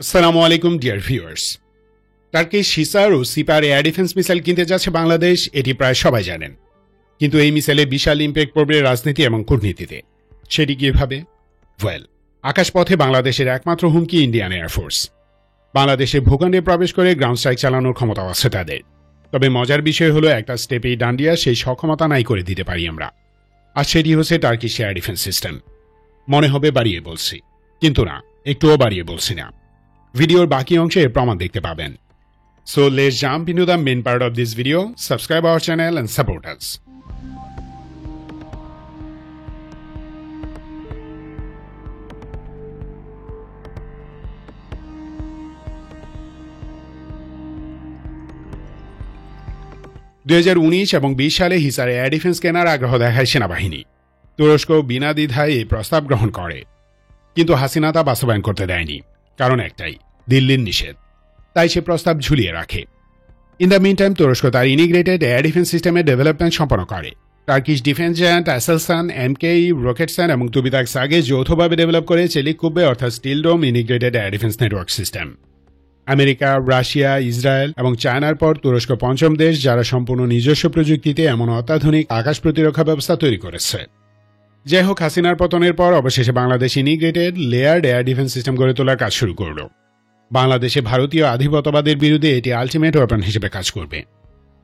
আসসালামু আলাইকুম dear viewers. Turkey সিসার ও sipper air defence missile কিনতে যাচ্ছে বাংলাদেশ, এটি প্রায় সবাই জানেন। কিন্তু এই মিসাইলে বিশাল ইম্প্যাক্ট পড়বে রাজনীতি এবং কূটনীতিতে। সেটি কিভাবে? আকাশপথে বাংলাদেশের একমাত্র হুমকি ইন্ডিয়ান এয়ারফোর্স। বাংলাদেশের ভূখণ্ডে প্রবেশ করে গ্রাউন্ড স্ট্রাইক চালানোর ক্ষমতা আছে তাদের। তবে মজার বিষয় হলো একটা স্টেপেই ডান্ডিয়া সেই সক্ষমতা নাই করে দিতে পারি আমরা। আর সেটি হচ্ছে টার্কিশ এয়ার ডিফেন্স সিস্টেম। মনে হবে বাড়িয়ে বলছি, কিন্তু না, একটুও বাড়িয়ে বলছি না। ভিডিওর বাকি অংশে এর প্রমাণ দেখতে পাবেন। So let's jump into the main part of this video. Subscribe our channel and support us. এবং 20 সালে হিসারে এয়ার ডিফেন্স কেনার আগ্রহ দেখায় সেনাবাহিনী। তুরস্ক বিনা দ্বিধায় এই প্রস্তাব গ্রহণ করে, কিন্তু হাসিনা তা বাস্তবায়ন করতে দেয়নি। কারণ একটাই, দিল্লির নিষেধ। তাই সে প্রস্তাব ঝুলিয়ে রাখে। ইন দ্য মিন টাইম তুরস্ক তার ইনিগ্রেটেড এয়ার ডিফেন্স সিস্টেমের ডেভেলপমেন্ট সম্পন্ন করে। Turkish defence giant Aselsan, MKE, Roketsan এবং তুবিতাক সাগে যৌথভাবে ডেভেলপ করে চেলিক কুব্বে অর্থাৎ steel dome integrated air defence network system. America, Russia, Israel এবং চায়নার পর তুরস্ক পঞ্চম দেশ যারা সম্পূর্ণ নিজস্ব প্রযুক্তিতে এমন অত্যাধুনিক আকাশ প্রতিরক্ষা ব্যবস্থা তৈরি করেছে। যাই হোক, হাসিনার পতনের পর অবশেষে Bangladesh integrated layered air defence system গড়ে তোলার কাজ শুরু করল। বাংলাদেশে ভারতীয় আধিপত্যবাদের বিরুদ্ধে এটি আলটিমেট ওয়েপন হিসেবে কাজ করবে।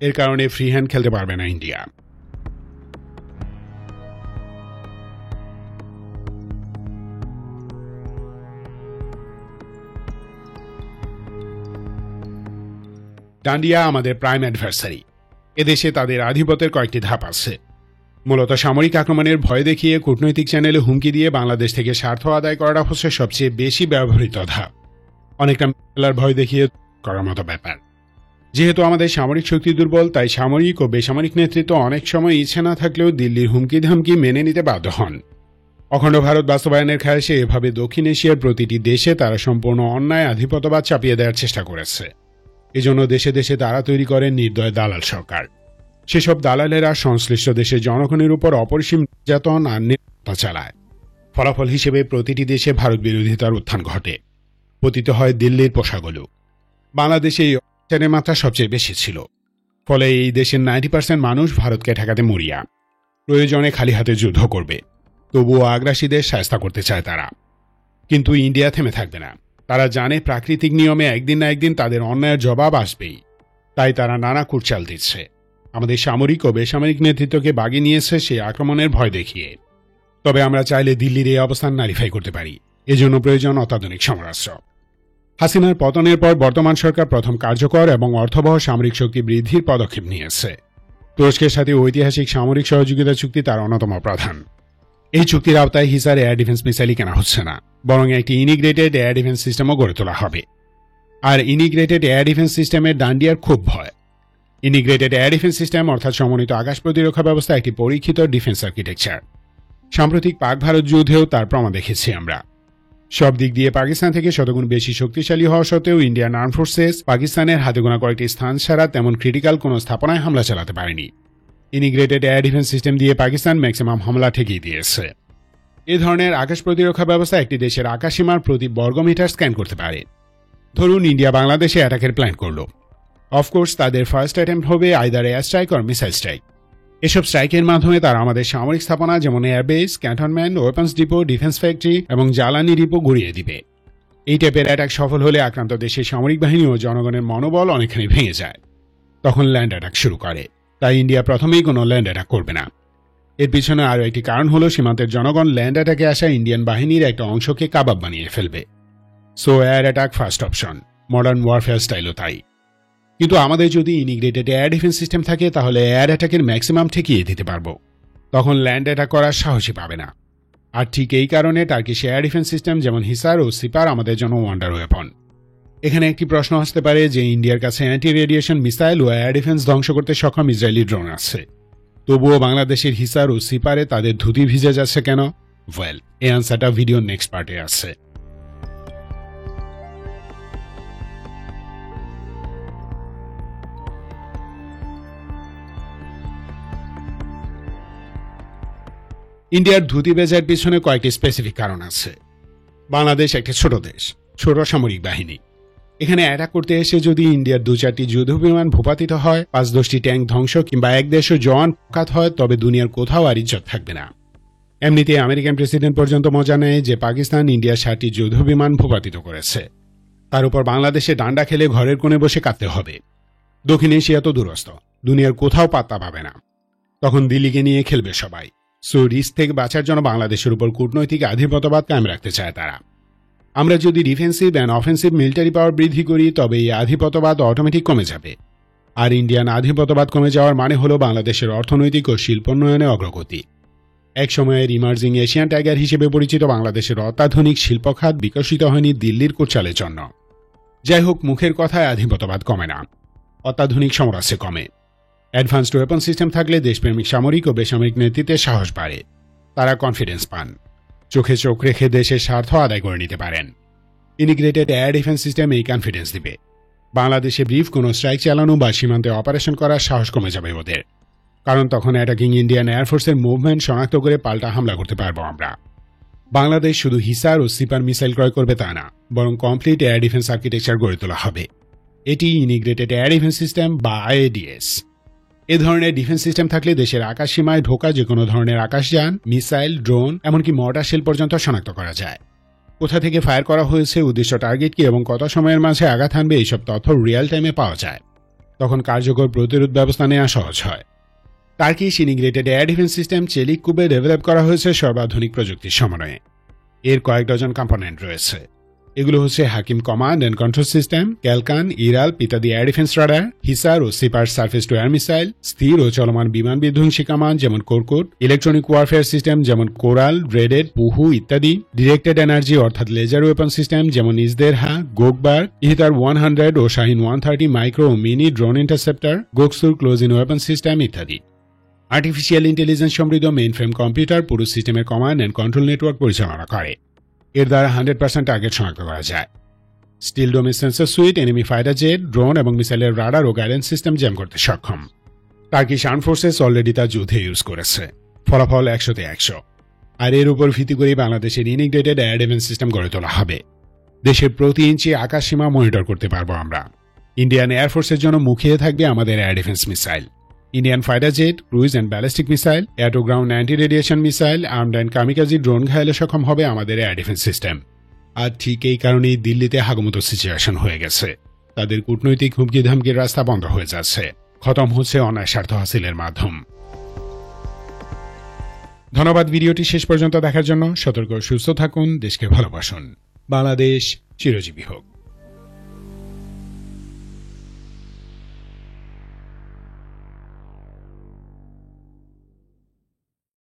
এর কারণে ফ্রি হ্যান্ড খেলতে পারবে না ইন্ডিয়া। ডান্ডিয়া আমাদের প্রাইম অ্যাডভার্সারি। এদেশে তাদের আধিপত্যের কয়েকটি ধাপ আছে। মূলত সামরিক আক্রমণের ভয় দেখিয়ে কূটনৈতিক চ্যানেলে হুমকি দিয়ে বাংলাদেশ থেকে স্বার্থ আদায় করাটা হচ্ছে সবচেয়ে বেশি ব্যবহৃত ধাপ। অনেকটা মেলার ভয় দেখিয়ে করার মতো ব্যাপার। যেহেতু আমাদের সামরিক শক্তি দুর্বল, তাই সামরিক ও বেসামরিক নেতৃত্ব অনেক সময় ইচ্ছে না থাকলেও দিল্লির হুমকি ধামকি মেনে নিতে বাধ্য হন। অখণ্ড ভারত বাস্তবায়নের খায়াসে এভাবে দক্ষিণ এশিয়ার প্রতিটি দেশে তারা সম্পূর্ণ অন্যায় আধিপত্যবাদ চাপিয়ে দেওয়ার চেষ্টা করেছে। এজন্য দেশে দেশে তারা তৈরি করেন নির্দয় দালাল সরকার। সেসব দালালেরা সংশ্লিষ্ট দেশের জনগণের উপর অপরিসীম নির্যাতন আর নির্যাতন চালায়। ফলাফল হিসেবে প্রতিটি দেশে ভারত বিরোধিতার উত্থান ঘটে। পতিত হয় দিল্লির পোশাকগুলো। বাংলাদেশে এই অত্যাচারের মাত্রা সবচেয়ে বেশি ছিল। ফলে এই দেশের 90% মানুষ ভারতকে ঠেকাতে মরিয়া। প্রয়োজনে খালি হাতে যুদ্ধ করবে। তবুও আগ্রাসীদের শায়েস্তা করতে চায় তারা। কিন্তু ইন্ডিয়া থেমে থাকবে না। তারা জানে প্রাকৃতিক নিয়মে একদিন না একদিন তাদের অন্যায়ের জবাব আসবেই। তাই তারা নানা কুটচাল দিচ্ছে। আমাদের সামরিক ও বেসামরিক নেতৃত্বকে বাগিয়ে নিয়েছে সেই আক্রমণের ভয় দেখিয়ে। তবে আমরা চাইলে দিল্লির এই অবস্থান নারিফাই করতে পারি। এজন্য প্রয়োজন অত্যাধুনিক সমরাস্ত্র। হাসিনার পতনের পর বর্তমান সরকার প্রথম কার্যকর এবং অর্থবহ সামরিক শক্তি বৃদ্ধির পদক্ষেপ নিয়েছে। তুরস্কের সাথে ঐতিহাসিক সামরিক সহযোগিতা চুক্তি তার অন্যতম প্রধান। এই চুক্তির আওতায় হিসার এয়ার ডিফেন্স মিসাইলই কেনা হচ্ছে না, বরং একটি ইনিগ্রেটেড এয়ার ডিফেন্স সিস্টেমও গড়ে তোলা হবে। আর ইনিগ্রেটেড এয়ার ডিফেন্স সিস্টেমের ডান্ডিয়ার খুব ভয়। ইনিগ্রেটেড এয়ার ডিফেন্স সিস্টেম অর্থাৎ সমন্বিত আকাশ প্রতিরক্ষা ব্যবস্থা একটি পরীক্ষিত ডিফেন্স আর্কিটেকচার। সাম্প্রতিক পাক ভারত যুদ্ধেও তার প্রমাণ দেখেছি আমরা। সব দিক দিয়ে পাকিস্তান থেকে শতগুণ বেশি শক্তিশালী হওয়া সত্ত্বেও ইন্ডিয়ান আর্ম ফোর্সেস পাকিস্তানের হাতে গোনা কয়েকটি স্থান ছাড়া তেমন ক্রিটিক্যাল কোনো স্থাপনায় হামলা চালাতে পারেনি। ইনিগ্রেটেড এয়ার ডিফেন্স সিস্টেম দিয়ে পাকিস্তান ম্যাক্সিমাম হামলা ঠেকিয়ে দিয়েছে। এ ধরনের আকাশ প্রতিরক্ষা ব্যবস্থা একটি দেশের আকাশসীমার প্রতি বর্গমিটার স্ক্যান করতে পারে। ধরুন ইন্ডিয়া বাংলাদেশে অ্যাটাকের প্ল্যান করল। অফকোর্স তাদের ফার্স্ট অ্যাটেম্প্ট হবে either air strike or missile strike. এসব স্ট্রাইকের মাধ্যমে তারা আমাদের সামরিক স্থাপনা যেমন airbase, cantonment, weapons depot, defence factory এবং জ্বালানি ডিপো গুড়িয়ে দিবে। এই টাইপের অ্যাটাক সফল হলে আক্রান্ত দেশের সামরিক বাহিনী ও জনগণের মনোবল অনেকখানি ভেঙে যায়। তখন ল্যান্ড অ্যাটাক শুরু করে। তাই ইন্ডিয়া প্রথমেই কোনো ল্যান্ড অ্যাটাক করবে না। এর পিছনে আরও একটি কারণ হলো সীমান্তের জনগণ ল্যান্ড অ্যাটাকে আসা ইন্ডিয়ান বাহিনীর একটা অংশকে কাবাব বানিয়ে ফেলবে। So air attack first option, modern warfare স্টাইলও তাই। কিন্তু আমাদের যদি ইনিগ্রেটেড এয়ার ডিফেন্স সিস্টেম থাকে তাহলে এয়ার অ্যাটাকের ম্যাক্সিমাম ঠেকিয়ে দিতে পারবো। তখন ল্যান্ড অ্যাটাক করার সাহসই পাবে না। আর ঠিক এই কারণে টার্কিশ এয়ার ডিফেন্স সিস্টেম যেমন হিসার ও সিপার আমাদের জন্য ওয়ান্ডার ওয়েপন। এখানে একটি প্রশ্ন আসতে পারে যে ইন্ডিয়ার কাছে অ্যান্টি রেডিয়েশন মিসাইল ও এয়ার ডিফেন্স ধ্বংস করতে সক্ষম ইসরায়েলি ড্রোন আছে, তবুও বাংলাদেশের হিসার ও সিপারে তাদের ধুতি ভিজে যাচ্ছে কেন? এই আনসারটা ভিডিওর নেক্সট পার্টে আছে। ইন্ডিয়ার ধুতি বেজার পিছনে কয়েকটি স্পেসিফিক কারণ আছে। বাংলাদেশ একটি ছোট দেশ। ছোট সামরিক বাহিনী। এখানে অ্যাটাক করতে এসে যদি ইন্ডিয়ার 2-4টি যুদ্ধবিমান ভূপাতিত হয়, 5-10টি ট্যাঙ্ক ধ্বংস কিংবা 1-150 জওয়ান আঘাত হয়, তবে দুনিয়ার কোথাও আর ইজ্জত থাকবে না। এমনিতে আমেরিকান প্রেসিডেন্ট পর্যন্ত মজা নেয় যে পাকিস্তান ইন্ডিয়ার 7টি যুদ্ধবিমান ভূপাতিত করেছে। তার উপর বাংলাদেশে ডান্ডা খেলে ঘরের কোণে বসে কাঁদতে হবে। দক্ষিণ এশিয়া তো দূরস্থ, দুনিয়ার কোথাও পাত্তা পাবে না। তখন দিল্লিকে নিয়ে খেলবে সবাই। সো রিস্ক থেকে বাঁচার জন্য বাংলাদেশের উপর কূটনৈতিক আধিপত্যবাদ কায়েম রাখতে চায় তারা। আমরা যদি ডিফেন্সিভ অ্যান্ড অফেন্সিভ মিলিটারি পাওয়ার বৃদ্ধি করি, তবে এই আধিপত্যবাদ অটোমেটিক কমে যাবে। আর ইন্ডিয়ান আধিপত্যবাদ কমে যাওয়ার মানে হলো বাংলাদেশের অর্থনৈতিক ও শিল্পোন্নয়নে অগ্রগতি। এক সময়ের ইমার্জিং এশিয়ান টাইগার হিসেবে পরিচিত বাংলাদেশের অত্যাধুনিক শিল্পখাত বিকশিত হয়নি দিল্লির কুটচালের জন্য। যাই হোক, মুখের কথায় আধিপত্যবাদ কমে না, অত্যাধুনিক সমরাস্ত্রে কমে। অ্যাডভান্সড ওয়েপন সিস্টেম থাকলে দেশপ্রেমিক সামরিক ও বেসামরিক নেতৃত্বের সাহস বাড়ে। তারা কনফিডেন্স পান, চোখে চোখ রেখে দেশের স্বার্থ আদায় করে নিতে পারেন। ইন্টিগ্রেটেড এয়ার ডিফেন্স সিস্টেম এই কনফিডেন্স দিবে। বাংলাদেশে ব্রিফ কোনো স্ট্রাইক চালানো বা সীমান্তে অপারেশন করার সাহস কমে যাবে ওদের, কারণ তখন অ্যাটাকিং ইন্ডিয়ান এয়ারফোর্সের মুভমেন্ট শনাক্ত করে পাল্টা হামলা করতে পারবো আমরা। বাংলাদেশ শুধু হিসার ও সিপার মিসাইল ক্রয় করবে তা না, বরং কমপ্লিট এয়ার ডিফেন্স আর্কিটেকচার গড়ে তোলা হবে। এটি ইন্টিগ্রেটেড এয়ার ডিফেন্স সিস্টেম বা আইএডিএস। এ ধরনের ডিফেন্স সিস্টেম থাকলে দেশের আকাশ সীমায় ঢোকা যে কোনো ধরনের আকাশযান, মিসাইল, ড্রোন, এমনকি মর্টার শেল পর্যন্ত শনাক্ত করা যায়। কোথা থেকে ফায়ার করা হয়েছে, উদ্দেশ্য টার্গেট কি এবং কত সময়ের মাঝে আঘাত হানবে, এইসব তথ্য রিয়েল টাইমে পাওয়া যায়। তখন কার্যকর প্রতিরোধ ব্যবস্থা নেওয়া সহজ হয়। Turkish integrated air defence system Celik Kubbe develop করা হয়েছে সর্বাধুনিক প্রযুক্তির সমন্বয়ে। এর কয়েক ডজন কম্পোনেন্ট রয়েছে। এগুলো হচ্ছে Hakim command and control system, Kalkan, ইরাল ইত্যাদি এয়ার ডিফেন্স রাডার, হিসার ও Siper surface to air missile, স্থির ও চলমান বিমান বিধ্বংসী কামান যেমন কোরকুট, ইলেকট্রনিক ওয়ারফেয়ার সিস্টেম যেমন কোরাল, রেডেড, পুহু ইত্যাদি, ডিরেক্টেড এনার্জি অর্থাৎ লেজার ওয়েপন সিস্টেম যেমন ইজদেরহা, গোকবার, ইহতার 100 ও শাহিন 130 মাইক্রো ও mini drone interceptor, Goksur close in weapon system ইত্যাদি। আর্টিফিশিয়াল ইন্টেলিজেন্স সমৃদ্ধ মেইন ফ্রেম কম্পিউটার পুরো সিস্টেমের কমান্ড অ্যান্ড কন্ট্রোল নেটওয়ার্ক পরিচালনা করে। এর দ্বারা 100% টার্গেট শনাক্ত করা যায়। Steel domain sensor suite enemy fighter jet, drone এবং মিসাইলের রাডার ও গাইডেন্স সিস্টেম জ্যাম করতে সক্ষম। টার্কিশ আর্ম ফোর্সেস অলরেডি তা যুদ্ধে ইউজ করেছে। ফলাফল 100তে 100। আর এর উপর ভিত্তি করে বাংলাদেশের ইন্টিগ্রেটেড এয়ার ডিফেন্স সিস্টেম গড়ে তোলা হবে। দেশের প্রতি ইঞ্চি আকাশ সীমা মনিটর করতে পারবো আমরা। ইন্ডিয়ান এয়ারফোর্সের জন্য মুখিয়ে থাকবে আমাদের air defence missile, Indian fighter jet, cruise and ballistic missile, air to ground anti radiation missile, armed and kamikaze drone ঘায়েলে সক্ষম হবে আমাদের এয়ার ডিফেন্স সিস্টেম। আর ঠিক এই কারণেই দিল্লিতে হাগমতো সিচুয়েশন হয়ে গেছে। তাদের কূটনৈতিক হুমকি ধামকির রাস্তা বন্ধ হয়ে যাচ্ছে, খতম হচ্ছে অন্যায় স্বার্থ হাসিলের মাধ্যম। ধন্যবাদ ভিডিওটি শেষ পর্যন্ত দেখার জন্য। সতর্ক সুস্থ থাকুন, দেশকে ভালোবাসুন। বাংলাদেশ চিরজীবী হোক।